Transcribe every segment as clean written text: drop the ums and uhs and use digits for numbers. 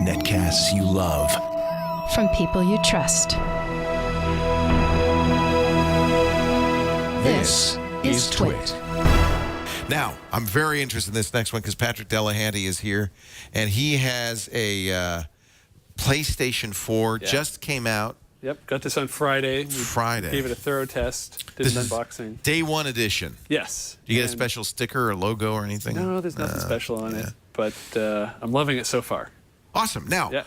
Netcasts you love. From people you trust. This is Twit. Now, I'm very interested in this next one because Patrick Delahanty is here, and he has a PlayStation 4, just came out. Yep, got this on Friday. Friday. Gave it a thorough test, did This an is unboxing. Day 1 edition. Yes. Do you get a special sticker or logo or anything? No, there's nothing special on it, but I'm loving it so far. Awesome. Now,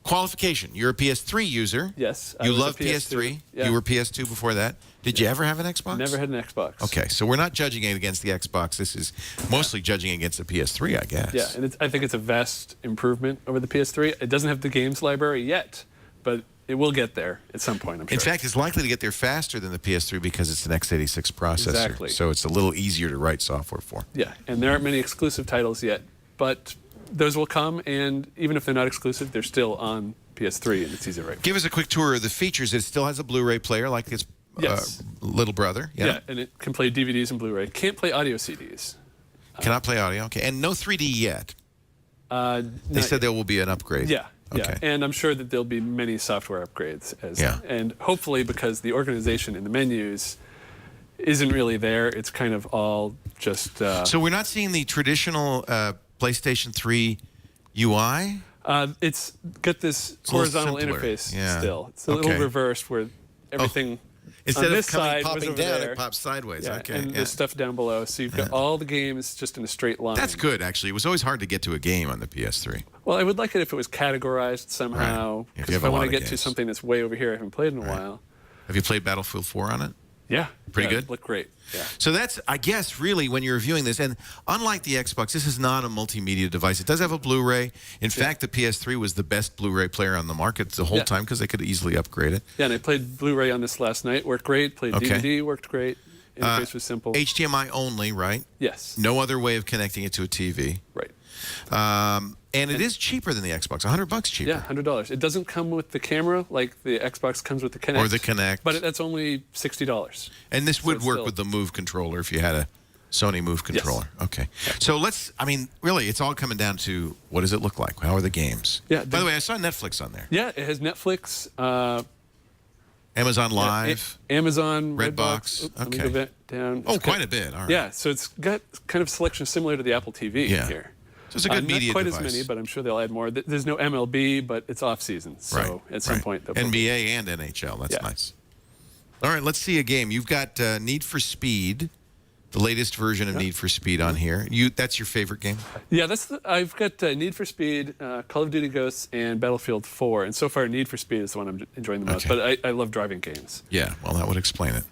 qualification. You're a PS3 user. Yes. You love PS3. Yeah. You were PS2 before that. Did you ever have an Xbox? Never had an Xbox. Okay, so we're not judging it against the Xbox. This is mostly judging against the PS3, I guess. Yeah, and I think it's a vast improvement over the PS3. It doesn't have the games library yet, but it will get there at some point, I'm sure. In fact, it's likely to get there faster than the PS3 because it's an x86 processor. Exactly. So it's a little easier to write software for. Yeah, and there aren't many exclusive titles yet, but those will come, and even if they're not exclusive, they're still on PS3, and it's easy to write. Give us a quick tour of the features. It still has a Blu-ray player like its little brother. Yeah, and it can play DVDs and Blu-ray. Can't play audio CDs. Cannot play audio. Okay, and no 3D yet. They said there will be an upgrade. Yeah. Okay. Yeah, and I'm sure that there'll be many software upgrades. Yeah. And hopefully because the organization in the menus isn't really there, it's kind of all just... So we're not seeing the traditional PlayStation 3 UI? It's got this horizontal interface still. It's a little reversed where everything Instead on this of side popping was over down, there. it pops sideways. Yeah, Okay. and there's stuff down below. So you've got all the games just in a straight line. That's good, actually. It was always hard to get to a game on the PS3. Well, I would like it if it was categorized somehow. Right. Because if I want to get to something that's way over here I haven't played in a while. Have you played Battlefield 4 on it? Yeah. Pretty good? Looked great. Yeah. So that's, I guess, really when you're reviewing this, and unlike the Xbox, this is not a multimedia device. It does have a Blu-ray. In fact, the PS3 was the best Blu-ray player on the market the whole time because they could easily upgrade it. Yeah, and I played Blu-ray on this last night. Worked great. Played DVD. Worked great. Interface was simple. HDMI only, right? Yes. No other way of connecting it to a TV. Right. And it is cheaper than the Xbox, $100 cheaper. Yeah, $100. It doesn't come with the camera like the Xbox comes with the Kinect. Or the Kinect. But that's only $60. And this would work with the Move controller if you had a Sony Move controller. Yes. Okay. So let's, I mean, really, it's all coming down to what does it look like? How are the games? Yeah. By the way, I saw Netflix on there. Yeah, it has Netflix. Amazon Live. Amazon, Redbox. Redbox. Let me go back down. Oh, quite a bit. All right. Yeah, so it's got kind of selection similar to the Apple TV here. So it's a good media Not quite device. as many, but I'm sure they'll add more. There's no MLB, but it's off-season, so at some point they'll NBA and NHL, that's nice. All right, let's see a game. You've got Need for Speed, the latest version of Need for Speed on here. That's your favorite game? Yeah, I've got Need for Speed, Call of Duty Ghosts, and Battlefield 4, and so far Need for Speed is the one I'm enjoying the most, but I love driving games. Yeah, well, that would explain it.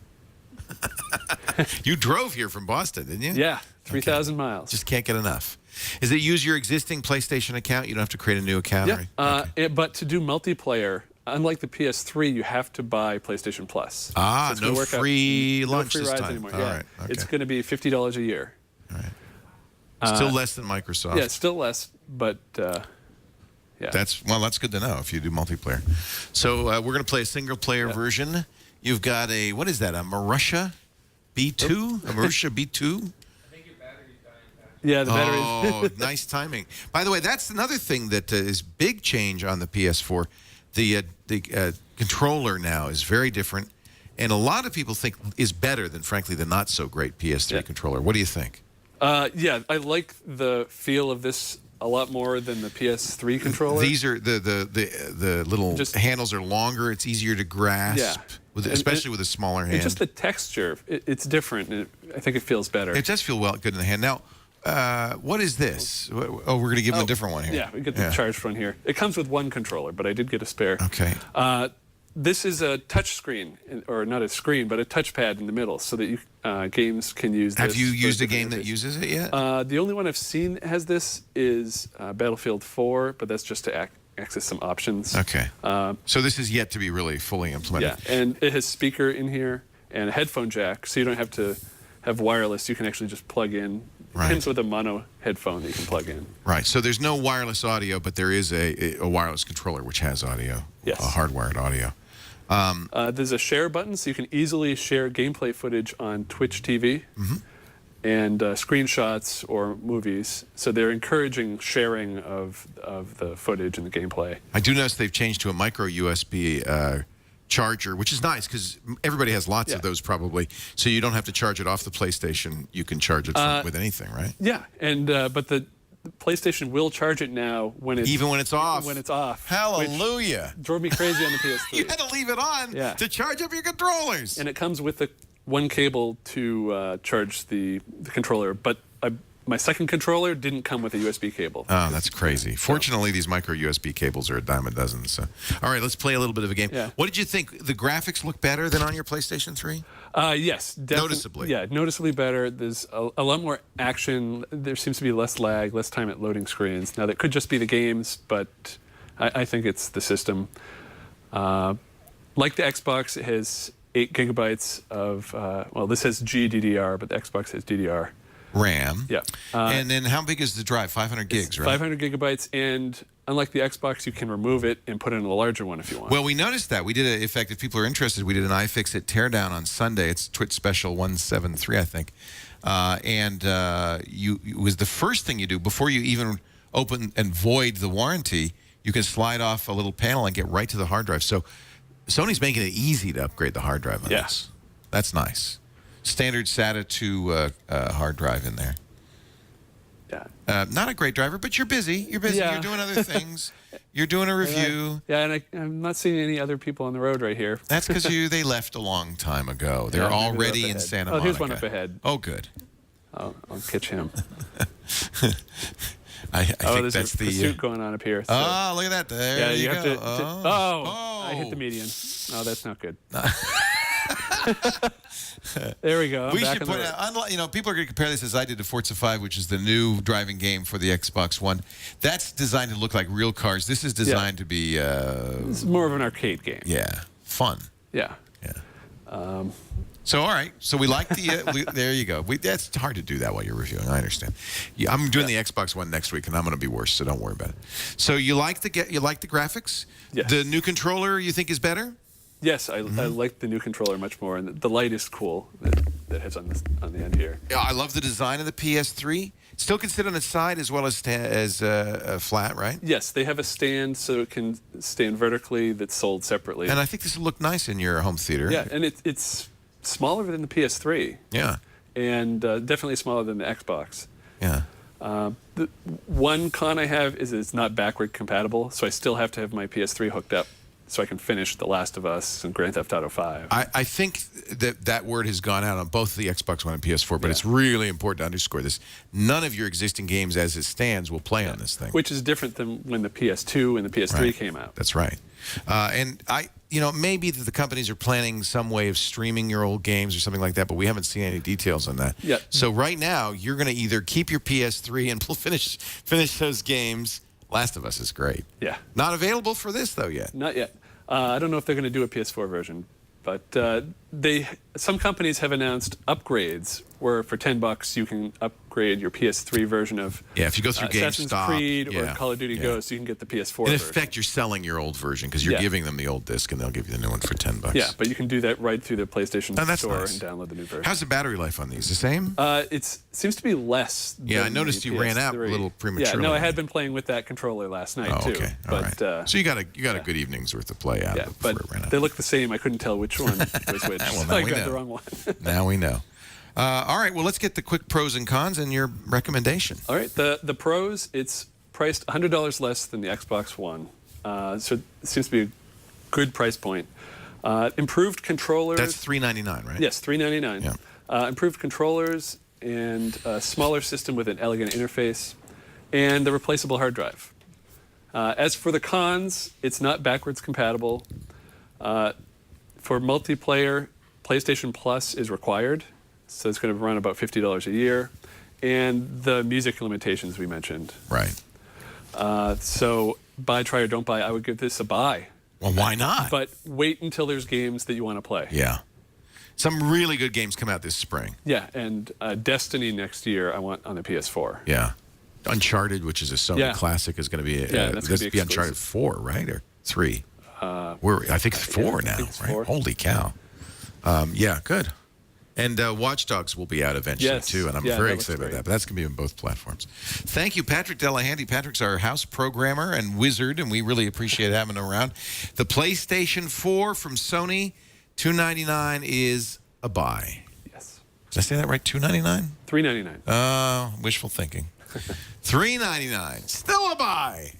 You drove here from Boston, didn't you? Yeah, 3,000 miles. Just can't get enough. Is it use your existing PlayStation account? You don't have to create a new account? Yeah, but to do multiplayer, unlike the PS3, you have to buy PlayStation Plus. Ah, so no free lunch no free this rides time. anymore. All right. Okay. It's going to be $50 a year. All right. Still less than Microsoft. Yeah, still less, but yeah. That's good to know if you do multiplayer. So we're going to play a single-player version. You've got a, what is that, a Marussia B2? A Marussia B2? Yeah, the battery. Oh, nice timing. By the way, that's another thing that is big change on the PS4. The controller now is very different, and a lot of people think is better than, frankly, the not-so-great PS3 controller. What do you think? Yeah, I like the feel of this a lot more than the PS3 controller. These are the little handles are longer. It's easier to grasp, especially with a smaller hand. And just the texture, it's different. And I think it feels better. It does feel good in the hand. Now, what is this? Oh, we're going to give them a different one here. Yeah, we get the charged one here. It comes with one controller, but I did get a spare. Okay. This is a touch screen, or not a screen, but a touchpad in the middle, so that games can use this. Have you used a game that uses it yet? The only one I've seen has this is Battlefield 4, but that's just to access some options. Okay. So this is yet to be really fully implemented. Yeah, and it has speaker in here and a headphone jack, so you don't have to have wireless. You can actually just plug in. It comes with a mono headphone that you can plug in. Right. So there's no wireless audio, but there is a wireless controller which has audio. Yes. A hardwired audio. There's a share button, so you can easily share gameplay footage on Twitch TV. and screenshots or movies. So they're encouraging sharing of the footage and the gameplay. I do notice they've changed to a micro USB charger, which is nice because everybody has lots of those probably. So you don't have to charge it off the PlayStation. You can charge it with anything, right? Yeah, and but the PlayStation will charge it now when it's even when it's off. When it's off. Hallelujah! Drove me crazy on the PS3. You had to leave it on to charge up your controllers. And it comes with the one cable to charge the controller, but my second controller didn't come with a USB cable. Oh, that's crazy. Fortunately, these micro USB cables are a dime a dozen. So, all right, let's play a little bit of a game. Yeah. What did you think? The graphics look better than on your PlayStation 3? Yes, noticeably. Yeah, noticeably better. There's a lot more action. There seems to be less lag, less time at loading screens. Now, that could just be the games, but I think it's the system. Like the Xbox, it has 8 gigabytes of, well, this has GDDR, but the Xbox has DDR. RAM. Yeah. And then how big is the drive? 500 gigs, right? 500 gigabytes, and unlike the Xbox, you can remove it and put in a larger one if you want. Well, we noticed that. We did, in fact, if people are interested, we did an iFixit teardown on Sunday. It's Twitch Special 173, I think. It was the first thing you do before you even open and void the warranty. You can slide off a little panel and get right to the hard drive. So Sony's making it easy to upgrade the hard drive on this. That's nice. Standard SATA 2 hard drive in there. Yeah. Not a great driver, but you're busy. You're busy. Yeah. You're doing other things. You're doing a review. And I'm not seeing any other people on the road right here. That's because they left a long time ago. They're already in Santa Monica. Oh, here's one up ahead. Oh, good. I'll catch him. I think there's that's a pursuit going on up here. So. Oh, look at that. There you have go. To, I hit the median. Oh, that's not good. There we go. We should put out, people are going to compare this as I did to Forza 5, which is the new driving game for the Xbox One. That's designed to look like real cars. This is designed to be... it's more of an arcade game. Yeah. Fun. Yeah. Yeah. So, all right. So, we like the... there you go. That's hard to do that while you're reviewing. I understand. Yeah, I'm doing the Xbox One next week, and I'm going to be worse, so don't worry about it. So, you like the graphics? Yes. The new controller you think is better? Yes, I like the new controller much more, and the light is cool that has on the end here. Yeah, I love the design of the PS3. Still can sit on its side as well as flat, right? Yes, they have a stand so it can stand vertically that's sold separately. And I think this will look nice in your home theater. Yeah, and it's smaller than the PS3. Yeah. And definitely smaller than the Xbox. Yeah. The one con I have is it's not backward compatible, so I still have to have my PS3 hooked up so I can finish The Last of Us and Grand Theft Auto 5. I think that word has gone out on both the Xbox One and PS4, but it's really important to underscore this. None of your existing games as it stands will play on this thing. Which is different than when the PS2 and the PS3 came out. That's right. And maybe that the companies are planning some way of streaming your old games or something like that, but we haven't seen any details on that. Yeah. So right now, you're going to either keep your PS3 and finish those games. Last of Us is great. Yeah. Not available for this, though, yet. Not yet. I don't know if they're going to do a PS4 version, but some companies have announced upgrades where for $10 you can upgrade your PS3 version of if you go through Assassin's GameStop, Creed or Call of Duty Ghost, you can get the PS4 in version. effect, you're selling your old version because you're giving them the old disc and they'll give you the new one for $10. Yeah, but you can do that right through the PlayStation Store nice. and download the new version. How's the battery life on these? The same? It seems to be less. Yeah, I noticed you ran out a little prematurely. Yeah, no, I had been playing with that controller last night too. Okay, all right. So you got a good evening's worth of play out. Yeah, but they look the same. I couldn't tell which one was which. Well, I got the wrong one. Now we know. All right, well, let's get the quick pros and cons and your recommendation. All right, the pros, it's priced $100 less than the Xbox One. So it seems to be a good price point. Improved controllers. That's $399, right? Yes, $399. Yeah. Improved controllers and a smaller system with an elegant interface and the replaceable hard drive. As for the cons, it's not backwards compatible. For multiplayer, PlayStation Plus is required. So it's going to run about $50 a year. And the music limitations we mentioned. Right. So buy, try, or don't buy. I would give this a buy. Well, why not? But wait until there's games that you want to play. Yeah. Some really good games come out this spring. Yeah, and Destiny next year I want on the PS4. Yeah. Uncharted, which is a Sony classic, is going to be that's going to be Uncharted 4, right? Or 3? I think 4 now, right? 4. Holy cow. Yeah, good. And Watch Dogs will be out eventually, Yes. too, and I'm Yeah, very that looks excited about great. that. But that's going to be on both platforms. Thank you, Patrick Delahanty. Patrick's our house programmer and wizard, and we really appreciate having him around. The PlayStation 4 from Sony, $299 is a buy. Yes. Did I say that right? $299? $399. Wishful thinking. $399, still a buy.